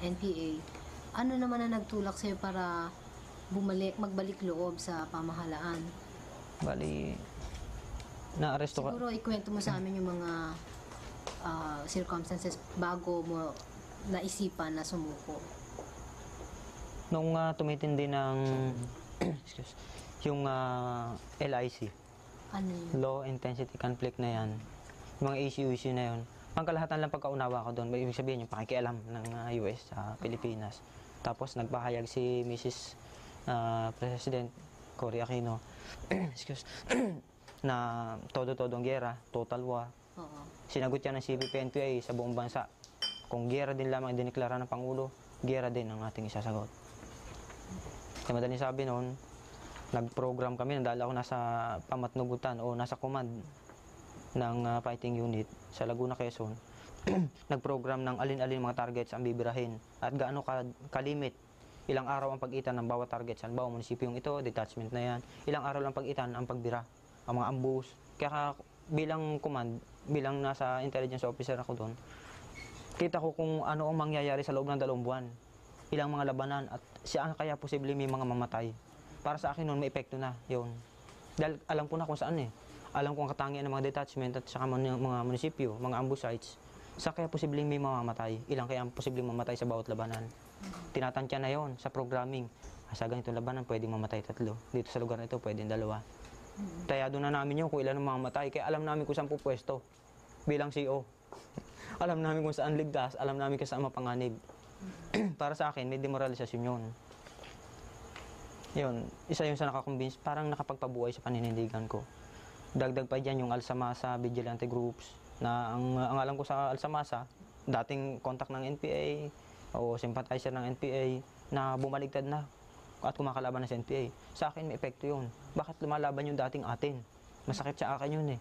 NPA, ano naman ang nagtulak sa'yo para magbalik loob sa pamahalaan? Bali, na-aresto ka. Siguro ikwento mo sa amin yung mga circumstances bago mo naisipan na sumuko. Nung tumitindi ng excuse, yung LIC, Ano yun? Low Intensity Conflict na yan, yung mga issue na yun, pangkalahatan lang pagkaunawa ko doon, ibig sabihin yung pakikialam ng US sa Pilipinas. Tapos nagpahayag si Mrs. President Cory Aquino excuse, na todo-todong giyera, total war. Oo. Sinagot yan ng CPP-NPA sa buong bansa. Kung giyera din lamang diniklara ng Pangulo, giyera din ang ating isasagot. Kaya madaling sabi noon, nag-program kami, dahil ako nasa pamatnugutan o nasa command ng fighting unit sa Laguna, Quezon. Nag-program ng alin-alin mga targets ang bibirahin at gaano kalimit, ilang araw ang pagitan ng bawat target. Sa bawat munisipyong ito, detachment na yan, ilang araw lang pagitan ang pagbira, ang mga ambush. Kaya bilang command, bilang nasa intelligence officer ako doon, kita ko kung ano ang mangyayari sa loob ng 2 buwan. Ilang mga labanan at saan kaya posible may mga mamatay. Para sa akin noon, may epekto na yun. Dahil alam ko na kung saan eh. Alam ko ang katangian ng mga detachment at saka mga munisipyo, mga ambush sites. Saan kaya posibleng may mamamatay? Ilang kaya posibleng mamatay sa bawat labanan? Tinatantya na yon sa programming. Sa ganitong labanan, pwedeng mamatay 3. Dito sa lugar na ito, pwedeng 2. Kaya doon na namin yun kung ilan ang mamamatay. Kaya alam namin kung saan pupwesto bilang CO. Alam namin kung saan ligtas, alam namin kung saan mapanganib. Para sa akin, may demoralisasyon yun. Yun, isa yung sa nakakonvince, parang nakapagpabuhay sa paninindigan ko. Dagdag pa dyan yung Alsamasa vigilante groups, na ang alam ko sa Alsamasa, dating contact ng NPA o sympathizer ng NPA na bumaligtad na at kumakalaban na sa NPA. Sa akin may epekto yun. Bakit lumalaban yung dating atin? Masakit sa akin yun eh.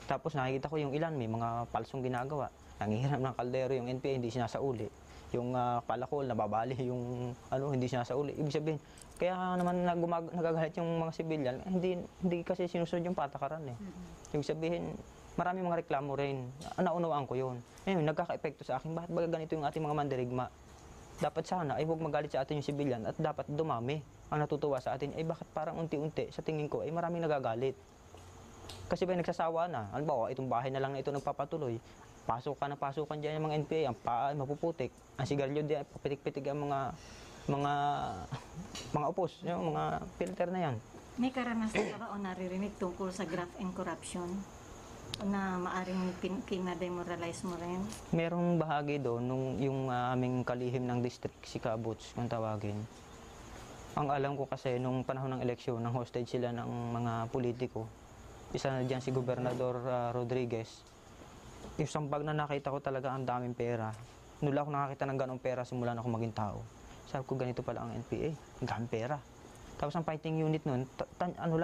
Tapos nakikita ko yung ilan, may mga palsong ginagawa. Nangihiram ng kaldero yung NPA, hindi sinasauli. Yung palakol, nababali yung hindi sinasauli. Ibig sabihin, kaya naman nagagalit yung mga civilian, hindi kasi sinusunod yung patakaran eh. Ibig sabihin, marami mga reklamo rin. Naunawaan ko yun. Ngayon, nagkaka-epekto sa akin, bakit ba ganito yung ating mga mandirigma? Dapat sana ay huwag magalit sa atin yung civilian at dapat dumami ang natutuwa sa atin. Ay bakit parang unti-unti, sa tingin ko, ay maraming nagagalit. Kasi ba nagsasawa na? Halimbawa, itong bahay na lang na ito nagpapatuloy. Pasok ka na pasukan dyan yung mga NPA, ang paa ay mapuputik. Ang sigarilyo diyan, papitik-pitik ang mga upos, yung mga filter na yan. May karanasan ka ba o naririnig tungkol sa graft and corruption na maaring kinademoralize mo rin? Merong bahagi doon, yung aming kalihim ng district, si Kabuts, kung tawagin. Ang alam ko kasi, nung panahon ng eleksyon, nang hostage sila ng mga politiko, isa na dyan si Gobernador Rodriguez. Yung sambag na nakita ko talaga ang daming pera. Nula ako nakakita ng ganong pera simula na ako maging tao. Sabi ko, ganito pala ang NPA, ang daming pera. Tapos ang fighting unit nun,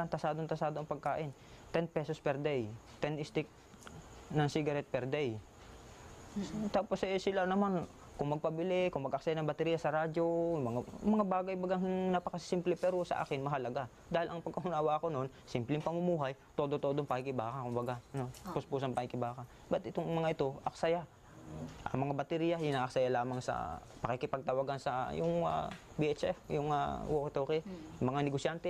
tasadong ang pagkain. 10 pesos per day, 10 stick ng cigarette per day. Tapos sila naman, kung magpabili, kung mag-aksaya ng baterya sa radyo, mga bagay-bagang napakasimple pero sa akin mahalaga. Dahil ang pagkaunawa ko noon, simpleng pamumuhay, todo-todong pakikibaka, kumbaga, puspusang pakikibaka. Ba't itong mga ito, aksaya? Ang mga baterya, hinaaksaya lamang sa pakikipagtawagan sa yung BHF, yung walkie-talkie, mga negosyante,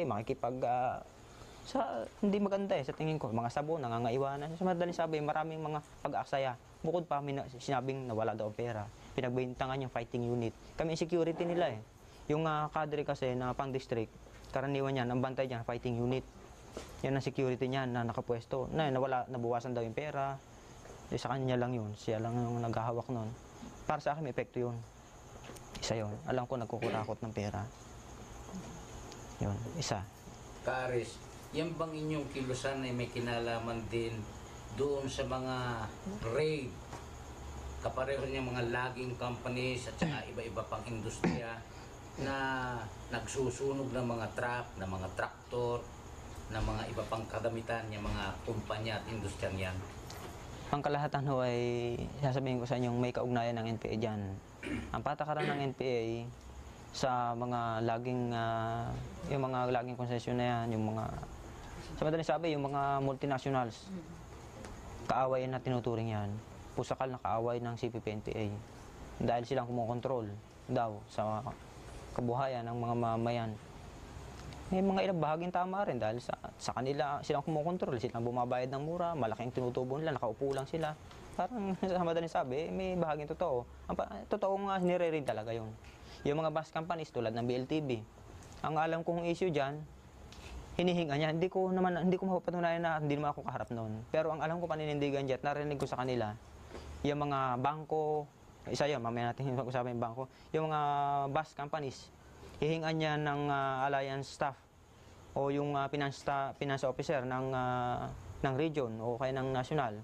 sa hindi maganda sa tingin ko, mga sabon, nangangaiwanan. Sa madaling sabi, maraming mga pag-aaksaya. Bukod pa, sinabing nawala daw pera. Pinagbintangan yung fighting unit. Kami security nila eh. Yung cadre kasi na pang-district, karaniwan yan, ang bantay dyan, fighting unit. Yan ang security niyan na nakapwesto. Nabuwasan daw yung pera. Sa kanya lang yun. Siya lang yung naghahawak nun. Para sa akin, may epekto yun. Isa yun. Alam ko, nagkukurakot ng pera. Yun, isa. Kaaris, yan bang inyong kilusan ay may kinalaman din doon sa mga raid, kapareho niya mga logging companies at saka iba-iba pang industriya na nagsusunog ng mga truck, ng mga traktor, ng mga iba pang kadamitan ng mga kumpanya at industriya niyan? Ang kalahatan ho ay sasabihin ko sa inyong may kaugnayan ng NPA dyan. Ang patakaran ng NPA sa mga yung mga laging konsesyon na yan, yung mga, sa madaling sabi, yung mga multinationals, kaaway na tinuturing yan. Pusakal na kaaway ng CPP-NPA. dahil silang kumokontrol daw sa kabuhayan ng mga mamamayan. May mga ilang bahaging tama rin dahil sa kanila silang kumokontrol, silang bumabayad ng mura, malaking tinutubo nila, nakaupo lang sila. Parang sa madaling sabi, may bahaging totoo. Totoong nire-read talaga yun. Yung mga bus companies tulad ng BLTV, ang alam kong issue dyan, hinihinga niya. Hindi ko mapapatunayan na hindi naman ako kaharap noon. Pero ang alam ko paninindigan dyan, narinig ko sa kanila, yung mga bangko, isa yun, mamaya natin pag-usapan yung bangko, yung mga bus companies, hihingan niya ng alliance staff o yung finance officer ng region o kaya ng national.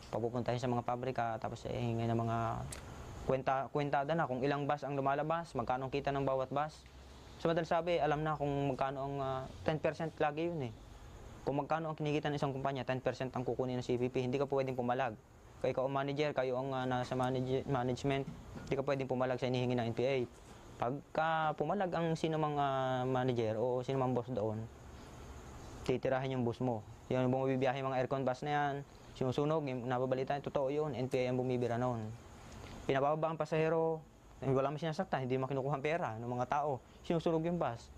Papupuntahin sa mga pabrika, tapos hihingan ng mga kwentada na kung ilang bus ang lumalabas, magkano ang kita ng bawat bus. Sa madaling sabi, alam na kung magkano ang 10% lagi yun eh. Kung magkano ang kinikita ng isang kumpanya, 10% ang kukunin ng CPP, hindi ka pwedeng pumalag. Kaya ikaw ang manager, kayo ang nasa management, hindi ka pwedeng pumalag sa hinihingi ng NPA. Pagka pumalag ang sino mang manager o sino mang boss doon, titirahin yung boss mo. Yung bumibiyahe mga aircon bus na yan, sinusunog, yung nababalitaan, totoo yun, NPA ang bumibira noon. Pinababa ang pasahero, wala man sinasaktan, hindi makinukuha ang pera ng mga tao, sinusunog yung bus.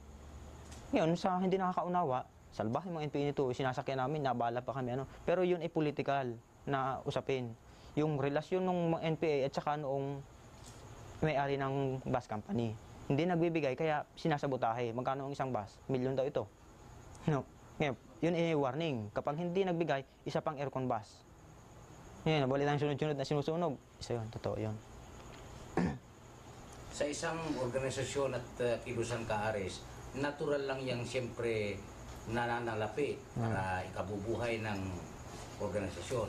Ngayon, sa hindi nakakaunawa, salbahe mga NPA nito, sinasakyan namin, nabala pa kami. Pero yun ay political na usapin. Yung relasyon ng NPA at saka noong may-ari ng bus company. Hindi nagbibigay, kaya sinasabotahe. Magkano ang isang bus? Milyon daw ito. No. Ngayon, yun ay warning. Kapag hindi nagbigay, isa pang aircon bus. Ngayon, nabalitan sunod-sunod na sinusunog. Isa yun, totoo yun. Sa isang organisasyon at kilusan ka, Aris, natural lang yang siyempre nananalapi para ikabubuhay ng organisasyon.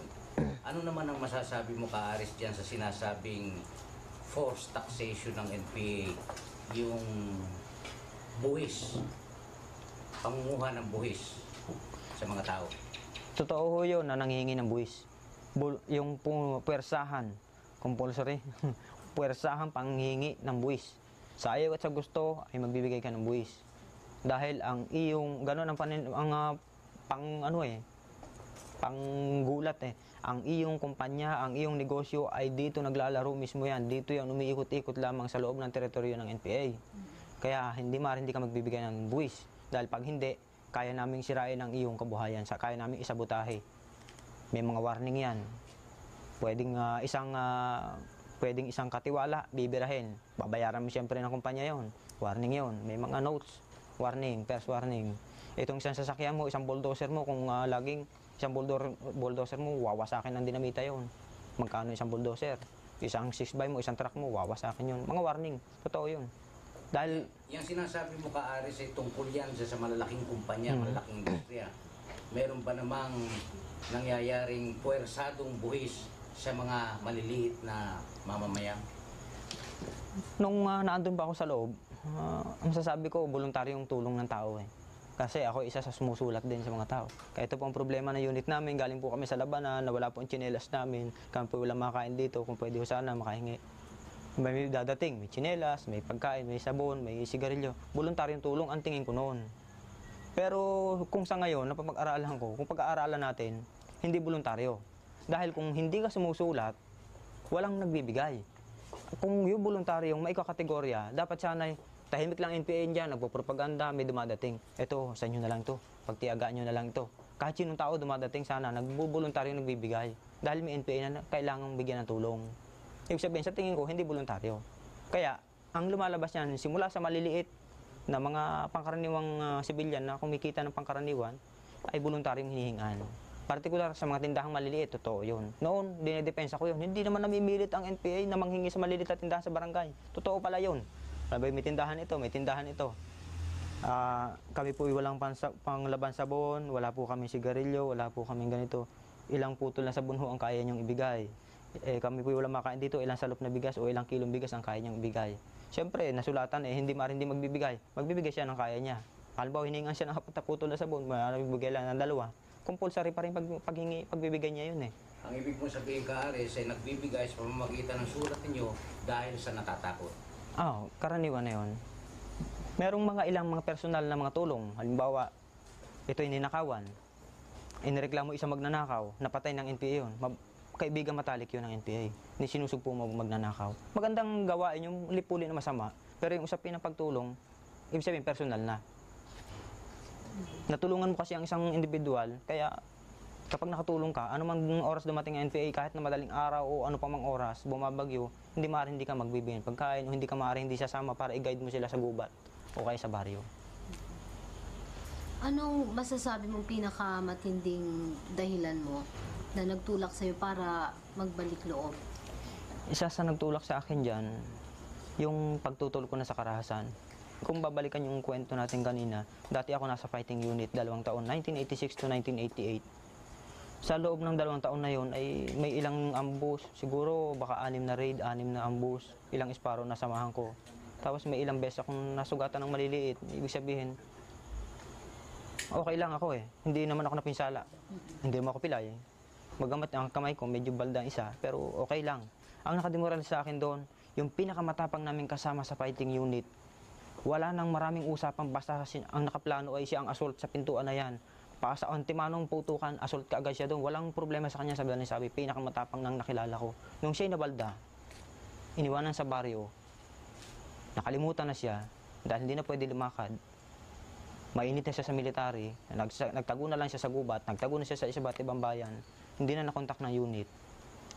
Ano naman ang masasabi mo, ka, Aris, dyan sa sinasabing forced taxation ng NPA, yung buwis, pangunguha ng buwis sa mga tao? Totoo ho yun na nanghihingi ng buwis. Yung puwersahan, compulsory, puwersahan panghihingi ng buwis. Sa ayaw at sa gusto ay magbibigay ka ng buwis. Dahil ang iyong, gano'n panggulat eh. Ang iyong kumpanya, ang iyong negosyo ay dito naglalaro mismo yan. Dito yan umiikot-ikot lamang sa loob ng teritoryo ng NPA. Kaya hindi ka magbibigay ng buwis. Dahil pag hindi, kaya naming sirain ang iyong kabuhayan. Kaya naming isabotahe. May mga warning yan. Pwedeng isang katiwala, bibirahin. Babayaran mo siyempre ng kumpanya yon. Warning yon. May mga notes. Warning, first warning. Itong isang sasakyan mo, isang bulldozer mo, kung laging isang bulldozer mo, wawasakin ng dinamita yon. Magkano isang bulldozer? Isang 6x mo, isang truck mo, wawasakin yun. Mga warning, totoo yun. Dahil yung sinasabi mo, ka, Aris, ay tungkol yan sa malalaking kumpanya, malalaking industriya. Meron ba namang nangyayaring puwersadong buhis sa mga maliliit na mamamayan? nung naandun pa ako sa loob, ang sasabi ko, voluntaryong tulong ng tao eh. Kasi ako isa sa sumusulat din sa mga tao. Kaya ito po ang problema ng unit namin, galing po kami sa labanan, nawala po ang tsinelas namin, kami po walang makain dito, kung pwede ko sana makahingi. May dadating, may tsinelas, may pagkain, may sabon, may sigarilyo. Voluntaryong tulong ang tingin ko noon. Pero kung sa ngayon, napapag-aralan ko, kung pag-aaralan natin, hindi voluntaryo. Dahil kung hindi ka sumusulat, walang nagbibigay. Kung yung voluntaryong may kakategorya, dapat sana tahimik lang NPA dyan, nagpo-propaganda, may dumadating. Ito, sa inyo na lang to. Pagtiyagaan nyo na lang to. Kahit sinong tao dumadating sana, nagbo-voluntaryo nagbibigay. Dahil may NPA na kailangang bigyan ng tulong. Ibig sabihin, sa tingin ko, hindi voluntaryo. Kaya, ang lumalabas yan, simula sa maliliit na mga pangkaraniwang sibilyan na kumikita ng pangkaraniwan, ay voluntaryong hinihingan. Partikular sa mga tindahang maliliit, totoo yun. Noon, dinedepensa ko yun. Hindi naman namimilit ang NPA na manghingi sa maliliit na tindahan sa barangay. Totoo pala yun. Sabay, may tindahan ito, may tindahan ito. Kami po walang panglaban sabon, wala po kami sigarilyo, wala po kami ganito. Ilang putol na sabon ho ang kaya niyong ibigay. Kami po walang makain dito, ilang salop na bigas o ilang kilong bigas ang kaya niyang ibigay. Siyempre, nasulatan hindi magbibigay. Magbibigay siya ng kaya niya. Halimbawa, hiningan siya ng 4 putol na sabon, magbibigay lang ng 2. Compulsory pa rin pagbibigay niya yun eh. Ang ibig mo sabihin, ka, Aris, ay nagbibigay sa pamamagitan ng sulat ninyo dahil sa natatakot. Karaniwan na yun. Merong ilang mga personal na mga tulong. Halimbawa, ito ninakawan. Inireklamo isang magnanakaw, napatay ng NPA yun. kaibigan matalik yun ng NPA. Hindi sinusugpo mo magnanakaw. Magandang gawain yung lipuli na masama, pero yung usapin ng pagtulong, ibig sabihin personal na. Natulungan mo kasi ang isang individual, kaya kapag nakatulong ka, ano mang oras dumating ang NPA, kahit na madaling araw o ano pa mang oras, bumabagyo, hindi maaari hindi ka magbibigay ng pagkain o hindi ka maaari hindi sasama para i-guide mo sila sa gubat o kaya sa baryo. Anong masasabi mong pinakamatinding dahilan mo na nagtulak sa'yo para magbalik loob? Isa sa nagtulak sa akin dyan, yung pagtutol ko na sa karahasan. Kung babalikan yung kwento natin kanina, dati ako nasa fighting unit, 2 taon, 1986 to 1988. Sa loob ng 2 taon na yon ay may ilang ambush, siguro baka 6 na raid, 6 na ambush, ilang isparo na samahan ko. Tapos may ilang beses akong nasugatan ng maliliit, ibig sabihin, okay lang ako hindi naman ako napinsala, hindi naman ako pilay. Magamat ang kamay ko, medyo balda isa, pero okay lang. Ang nakademoral sa akin doon, yung pinakamatapang namin kasama sa fighting unit, wala nang maraming usapan, basta ang nakaplano ay siya ang assault sa pintuan na yan. Pa sa antimanong putukan, assault ka agad siya doon. Walang problema sa kanya, sabi, pinakamatapang nang nakilala ko. Nung siya'y nabalda, iniwanan sa baryo, nakalimutan na siya, dahil hindi na pwede lumakad. Mainit na siya sa military, nagtago na lang siya sa gubat, nagtago na siya sa iba't ibang bayan, hindi na nakontak ng unit.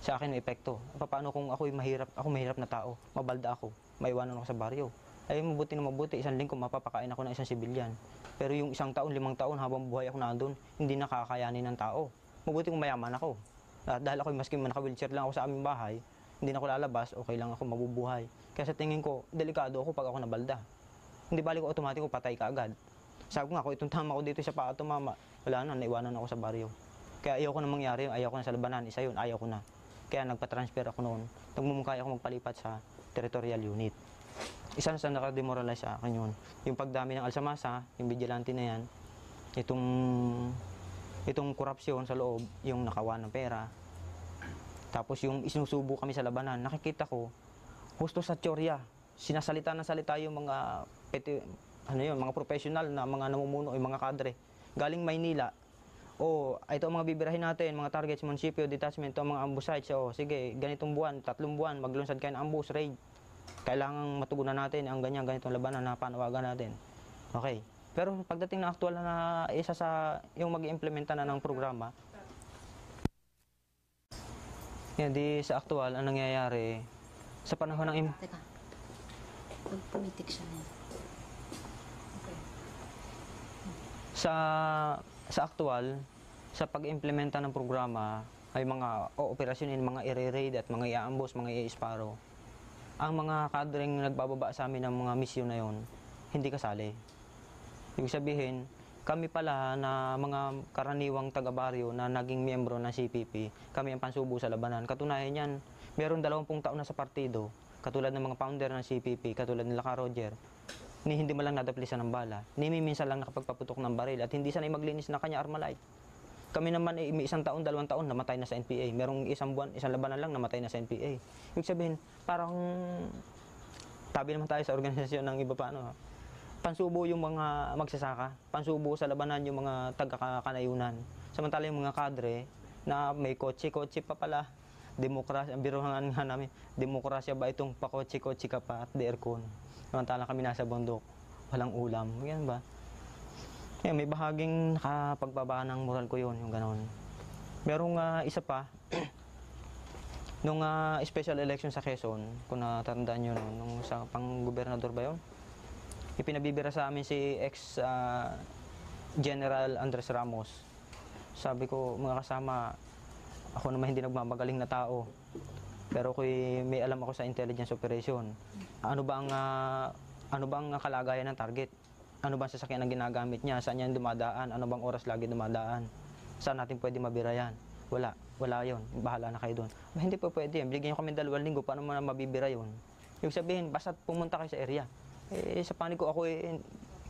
Sa akin may epekto. Paano kung ako mahirap na tao, mabalda ako, maiwanan ako sa baryo? Ay mabuti na mabuti, 1 linggo mapapakain ako ng isang sibilyan. Pero yung 1 taon, 5 taon habang buhay ako nandun, hindi nakakayanin ng tao. Mabuti kung mayaman ako. Dahil ako maski naka-wheelchair lang ako sa aming bahay, hindi na ako lalabas, okay lang ako mabubuhay. Kaya sa tingin ko, delikado ako pag ako nabalda. Hindi bali ko automatic patay ka agad. Sabi ko nga, kung itong tama ko dito sa paa tumama, wala na, naiwanan ako sa baryo. Kaya ayaw ko na mangyari, ayaw ko na sa labanan, isa yun, ayaw ko na. Kaya nagpa-transfer ako noon, nagmumungkay ako magpalipat sa territorial unit. Isa na sa nakademoralize sa akin yun. Yung pagdami ng alsamasa, yung vigilante na yan, itong korupsyon sa loob, yung nakawan ng pera, tapos yung isinusubo kami sa labanan, nakikita ko, husto sa teorya, sinasalita ng salita yung mga mga professional na mga namumuno, yung mga kadre, galing Maynila, ito ang mga bibirahin natin, mga targets, munisipyo, detachment, mga ambush sites, sige, ganitong buwan, 3 buwan, maglunsad kayo ng ambush, raid. Kailangan matugunan natin ang ganitong labanan na panawagan natin. Okay. Pero pagdating na aktual na isa sa yung mag-implementa na ng programa, di sa aktual, ang nangyayari, sa panahon ng... Teka, pumitik siya na. Okay. Sa aktual, sa pag-implementa ng programa, ay mga operasyon, mga i-raid at mga i-ambush, mga i-isparo. Ang mga kadreng nagbababa sa amin ng mga misyon na yon, hindi kasali. Ibig sabihin, kami pala na mga karaniwang taga-baryo na naging miyembro ng CPP, kami ang pansubo sa labanan. Katunayan yan, meron 20 taon na sa partido, katulad ng mga founder ng CPP, katulad nila Ka Roger, hindi man lang nadaplisan ng bala, minsan lang nakapagpaputok ng baril at hindi sanay maglinis na kanya Armalite. Kami naman ay may 1 taon, 2 taon namatay na sa NPA. Merong 1 buwan, 1 labanan lang namatay na sa NPA. Ibig sabihin, parang tabi naman tayo sa organisasyon ng iba pa, pansubo yung mga magsasaka, pansubo sa labanan yung mga taga-kanayunan. Samantala yung mga kadre na may kotse pa pala, demokrasya, ang biruhan nga namin, demokrasya ba itong pakotse ka pa at aircon. Samantala kami nasa bundok, walang ulam, yan ba? May bahaging nakapagbaba ng moral ko yun, yung ganon. Merong isa pa, nung special election sa Quezon, kung natandaan nyo, nung sa pang-gobernador ba yun? Ipinabibira sa amin si ex-General Andres Ramos. Sabi ko, mga kasama, ako naman hindi nagmamagaling na tao. Pero may alam ako sa intelligence operation. Ano ba ang kalagayan ng target? Ano bang sasakyan ang ginagamit niya? Saan yan dumadaan? Ano bang oras lagi dumadaan? Saan natin pwede mabira yan? Wala yon. Bahala na kayo doon. Hindi po pwede yan. Bigyan nyo kami 2 linggo, paano mo na mabibira yon? Yung sabihin, basta pumunta kayo sa area. Sa panig ko ako,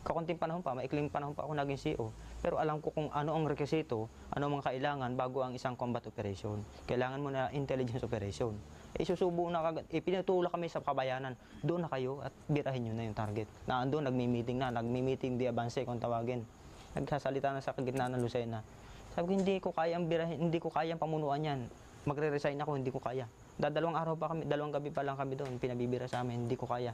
kakunting panahon pa, maikling panahon pa ako naging CO. Pero alam ko kung ano ang rekisito, ano ang mga kailangan bago ang isang combat operation. Kailangan mo na intelligence operation. Susubo na kagad, pinatulak kami sa kabayanan, doon na kayo at birahin nyo na yung target. Naandun, nagmi-meeting di abanse kung tawagin. Nagsasalita na sa gitna ng Lucena. Sabi ko, hindi ko kayang birahin, hindi ko kayang pamunuan yan. magre-resign ako, hindi ko kaya. Dalawang araw pa kami, dalawang gabi pa lang kami doon, pinabibira sa amin, hindi ko kaya.